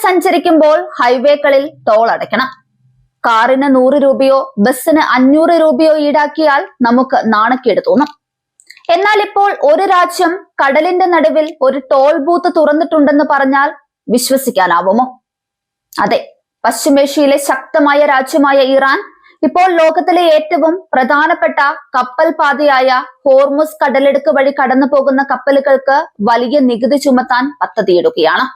സഞ്ചരിക്കുമ്പോൾ ഹൈവേകളിൽ ടോൾ അടയ്ക്കണം. കാറിന് 100 രൂപയോ ബസ്സിന് 500 രൂപയോ ഈടാക്കിയാൽ നമുക്ക് നാണക്കേട് തോന്നും. എന്നാൽ ഇപ്പോൾ ഒരു രാജ്യം കടലിന്റെ നടുവിൽ ഒരു ടോൾ ബൂത്ത് തുറന്നിട്ടുണ്ടെന്ന് പറഞ്ഞാൽ വിശ്വസിക്കാനാവുമോ? അതെ, പശ്ചിമേഷ്യയിലെ ശക്തമായ രാജ്യമായ ഇറാൻ ഇപ്പോൾ ലോകത്തിലെ ഏറ്റവും പ്രധാനപ്പെട്ട കപ്പൽ പാതയായ ഹോർമുസ് കടലിടുക്ക് വഴി കടന്നു പോകുന്ന കപ്പലുകൾക്ക് വലിയ നികുതി ചുമത്താൻ പദ്ധതിയിടുകയാണ്.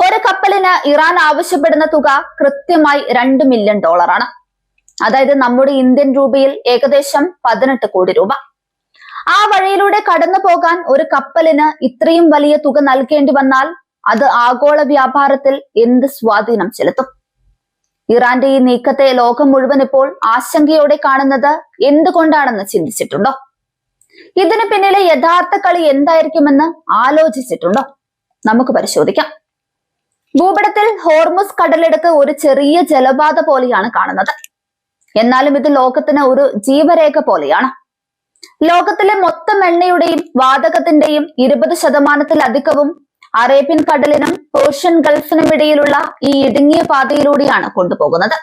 ഒരു കപ്പലിന് ഇറാൻ ആവശ്യപ്പെടുന്ന തുക കൃത്യമായി $2 മില്യൺ. അതായത് നമ്മുടെ ഇന്ത്യൻ രൂപയിൽ ഏകദേശം 18 കോടി രൂപ. ആ വഴിയിലൂടെ കടന്നു പോകാൻ ഒരു കപ്പലിന് ഇത്രയും വലിയ തുക നൽകേണ്ടി വന്നാൽ അത് ആഗോള വ്യാപാരത്തിൽ എന്ത് സ്വാധീനം ചെലുത്തും? ഇറാന്റെ ഈ നീക്കത്തെ ലോകം മുഴുവൻ ഇപ്പോൾ ആശങ്കയോടെ കാണുന്നത് എന്തുകൊണ്ടാണെന്ന് ചിന്തിച്ചിട്ടുണ്ടോ? ഇതിന് പിന്നിലെ യഥാർത്ഥ കളി എന്തായിരിക്കുമെന്ന് ആലോചിച്ചിട്ടുണ്ടോ? നമുക്ക് പരിശോധിക്കാം. ഭൂപടത്തിൽ ഹോർമുസ് കടലിടുക്ക് ഒരു ചെറിയ ജലപാത പോലെയാണ് കാണുന്നത്. എന്നാലും ഇത് ലോകത്തിന് ഒരു ജീവരേഖ പോലെയാണ്. ലോകത്തിലെ മൊത്തം എണ്ണയുടെയും വാതകത്തിന്റെയും 20%-ലധികവും അറേബ്യൻ കടലിനും പേർഷ്യൻ ഗൾഫിനും ഇടയിലുള്ള ഈ ഇടുങ്ങിയ പാതയിലൂടെയാണ് കൊണ്ടുപോകുന്നത്.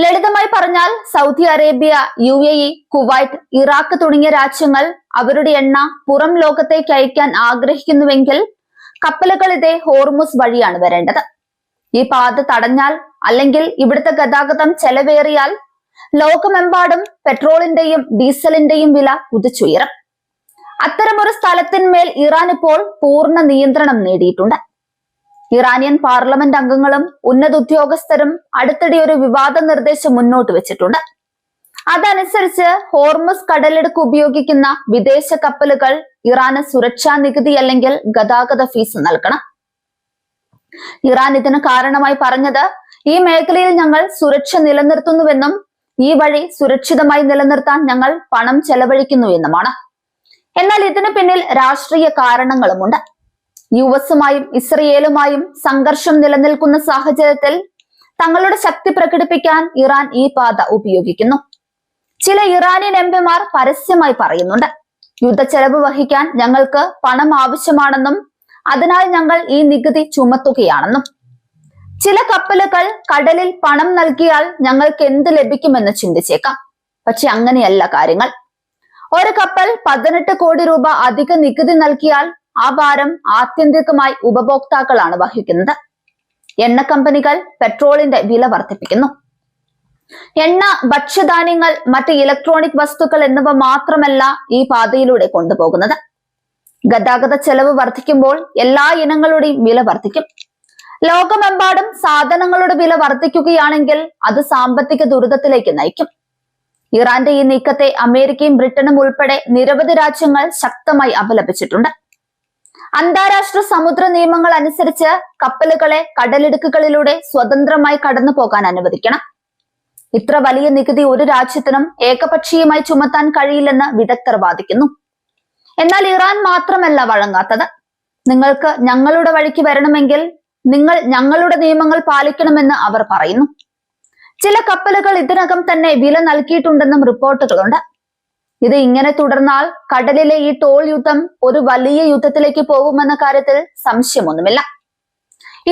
ലളിതമായി പറഞ്ഞാൽ Saudi Arabia, UAE, Kuwait, Iraq തുടങ്ങിയ രാജ്യങ്ങൾ അവരുടെ എണ്ണ പുറം ലോകത്തേക്ക് അയക്കാൻ ആഗ്രഹിക്കുന്നുവെങ്കിൽ കപ്പലുകൾ ഇതേ ഹോർമുസ് വഴിയാണ് വരേണ്ടത്. ഈ പാത തടഞ്ഞാൽ അല്ലെങ്കിൽ ഇവിടുത്തെ ഗതാഗതം ചെലവേറിയാൽ ലോകമെമ്പാടും പെട്രോളിന്റെയും ഡീസലിന്റെയും വില കുതിച്ചുയരും. അത്തരമൊരു സ്ഥലത്തിന്മേൽ ഇറാൻ ഇപ്പോൾ പൂർണ്ണ നിയന്ത്രണം നേടിയിട്ടുണ്ട്. ഇറാനിയൻ പാർലമെന്റ് അംഗങ്ങളും ഉന്നത ഉദ്യോഗസ്ഥരും അടുത്തിടെ ഒരു വിവാദ നിർദ്ദേശം മുന്നോട്ട് വെച്ചിട്ടുണ്ട്. അതനുസരിച്ച് ഹോർമുസ് കടലിടുക്ക് ഉപയോഗിക്കുന്ന വിദേശ കപ്പലുകൾ ഇറാന് സുരക്ഷാ നികുതി അല്ലെങ്കിൽ ഗതാഗത ഫീസ് നൽകണം. ഇറാൻ ഇതിന് കാരണമായി പറഞ്ഞത് ഈ മേഖലയിൽ ഞങ്ങൾ സുരക്ഷ നിലനിർത്തുന്നുവെന്നും ഈ വഴി സുരക്ഷിതമായി നിലനിർത്താൻ ഞങ്ങൾ പണം ചെലവഴിക്കുന്നു എന്നുമാണ്. എന്നാൽ ഇതിനു പിന്നിൽ രാഷ്ട്രീയ കാരണങ്ങളുമുണ്ട്. US-ഉമായും ഇസ്രയേലുമായും സംഘർഷം നിലനിൽക്കുന്ന സാഹചര്യത്തിൽ തങ്ങളുടെ ശക്തി പ്രകടിപ്പിക്കാൻ ഇറാൻ ഈ പാത ഉപയോഗിക്കുന്നു. ചില ഇറാനിയൻ എംപിമാർ പരസ്യമായി പറയുന്നുണ്ട്, യുദ്ധച്ചെലവ് വഹിക്കാൻ ഞങ്ങൾക്ക് പണം ആവശ്യമാണെന്നും അതിനാൽ ഞങ്ങൾ ഈ നികുതി ചുമത്തുകയാണെന്നും. ചില കപ്പലുകൾ കടലിൽ പണം നൽകിയാൽ ഞങ്ങൾക്ക് എന്ത് ലഭിക്കുമെന്ന് ചിന്തിച്ചേക്കാം. പക്ഷെ അങ്ങനെയല്ല കാര്യങ്ങൾ. ഒരു കപ്പൽ 18 കോടി രൂപ അധിക നികുതി നൽകിയാൽ ആ ഭാരം ആത്യന്തികമായി ഉപഭോക്താക്കളാണ് വഹിക്കുന്നത്. എണ്ണ കമ്പനികൾ പെട്രോളിന്റെ വില വർദ്ധിപ്പിക്കുന്നു. എണ്ണ, ഭക്ഷ്യധാന്യങ്ങൾ, മറ്റ് ഇലക്ട്രോണിക് വസ്തുക്കൾ എന്നിവ മാത്രമല്ല ഈ പാതയിലൂടെ കൊണ്ടുപോകുന്നത്. ഗതാഗത ചെലവ് വർദ്ധിക്കുമ്പോൾ എല്ലാ ഇനങ്ങളുടെയും വില വർദ്ധിക്കും. ലോകമെമ്പാടും സാധനങ്ങളുടെ വില വർദ്ധിക്കുകയാണെങ്കിൽ അത് സാമ്പത്തിക ദുരിതത്തിലേക്ക് നയിക്കും. ഇറാന്റെ ഈ നീക്കത്തെ അമേരിക്കയും ബ്രിട്ടനും ഉൾപ്പെടെ നിരവധി രാജ്യങ്ങൾ ശക്തമായി അപലപിച്ചിട്ടുണ്ട്. അന്താരാഷ്ട്ര സമുദ്ര നിയമങ്ങൾ അനുസരിച്ച് കപ്പലുകളെ കടലിടുക്കുകളിലൂടെ സ്വതന്ത്രമായി കടന്നു പോകാൻ അനുവദിക്കണം. ഇത്ര വലിയ നികുതി ഒരു രാജ്യത്തിനും ഏകപക്ഷീയമായി ചുമത്താൻ കഴിയില്ലെന്ന് വിദഗ്ധർ വാദിക്കുന്നു. എന്നാൽ ഇറാൻ മാത്രമല്ല വഴങ്ങാത്തത്. നിങ്ങൾക്ക് ഞങ്ങളുടെ വഴിക്ക് വരണമെങ്കിൽ നിങ്ങൾ ഞങ്ങളുടെ നിയമങ്ങൾ പാലിക്കണമെന്ന് അവർ പറയുന്നു. ചില കപ്പലുകൾ ഇതിനകം തന്നെ വില നൽകിയിട്ടുണ്ടെന്നും റിപ്പോർട്ടുകളുണ്ട്. ഇത് ഇങ്ങനെ തുടർന്നാൽ കടലിലെ ഈ ടോൾ യുദ്ധം ഒരു വലിയ യുദ്ധത്തിലേക്ക് പോകുമെന്ന കാര്യത്തിൽ സംശയമൊന്നുമില്ല.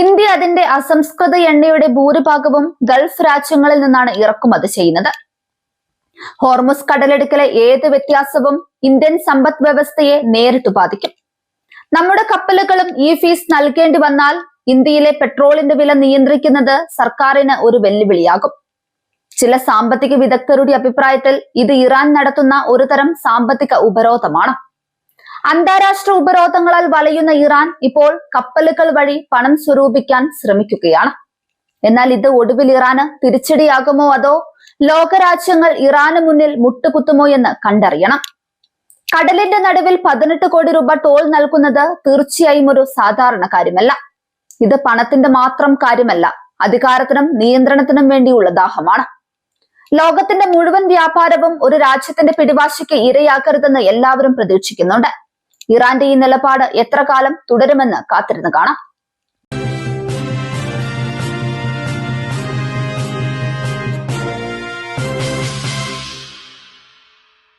ഇന്ത്യ അതിന്റെ അസംസ്കൃത എണ്ണയുടെ ഭൂരിഭാഗവും ഗൾഫ് രാജ്യങ്ങളിൽ നിന്നാണ് ഇറക്കുമതി ചെയ്യുന്നത്. ഹോർമുസ് കടലിടുക്കിലെ ഏത് വ്യത്യാസവും ഇന്ത്യൻ സമ്പദ് വ്യവസ്ഥയെ നേരിട്ട് ബാധിക്കും. നമ്മുടെ കപ്പലുകളും ഈ ഫീസ് നൽകേണ്ടി വന്നാൽ ഇന്ത്യയിലെ പെട്രോളിന്റെ വില നിയന്ത്രിക്കുന്നത് സർക്കാരിന് ഒരു വെല്ലുവിളിയാകും. ചില സാമ്പത്തിക വിദഗ്ധരുടെ അഭിപ്രായത്തിൽ ഇത് ഇറാൻ നടത്തുന്ന ഒരു തരം സാമ്പത്തിക ഉപരോധമാണ്. അന്താരാഷ്ട്ര ഉപരോധങ്ങളാൽ വലയുന്ന ഇറാൻ ഇപ്പോൾ കപ്പലുകൾ വഴി പണം സ്വരൂപിക്കാൻ ശ്രമിക്കുകയാണ്. എന്നാൽ ഇത് ഒടുവിൽ ഇറാന് തിരിച്ചടിയാകുമോ അതോ ലോകരാജ്യങ്ങൾ ഇറാന് മുന്നിൽ മുട്ടുകുത്തുമോ എന്ന് കണ്ടറിയണം. കടലിന്റെ നടുവിൽ 18 കോടി രൂപ ടോൾ നൽകുന്നത് തീർച്ചയായും ഒരു സാധാരണ കാര്യമല്ല. ഇത് പണത്തിന്റെ മാത്രം കാര്യമല്ല, അധികാരത്തിനും നിയന്ത്രണത്തിനും വേണ്ടിയുള്ള ദാഹമാണ്. ലോകത്തിന്റെ മുഴുവൻ വ്യാപാരവും ഒരു രാജ്യത്തിന്റെ പിടിവാശിക്ക് ഇരയാക്കരുതെന്ന് എല്ലാവരും പ്രതീക്ഷിക്കുന്നുണ്ട്. ഇറാന്റെ ഈ നിലപാട് എത്ര കാലം തുടരുമെന്ന് കാത്തിരുന്ന് കാണാം.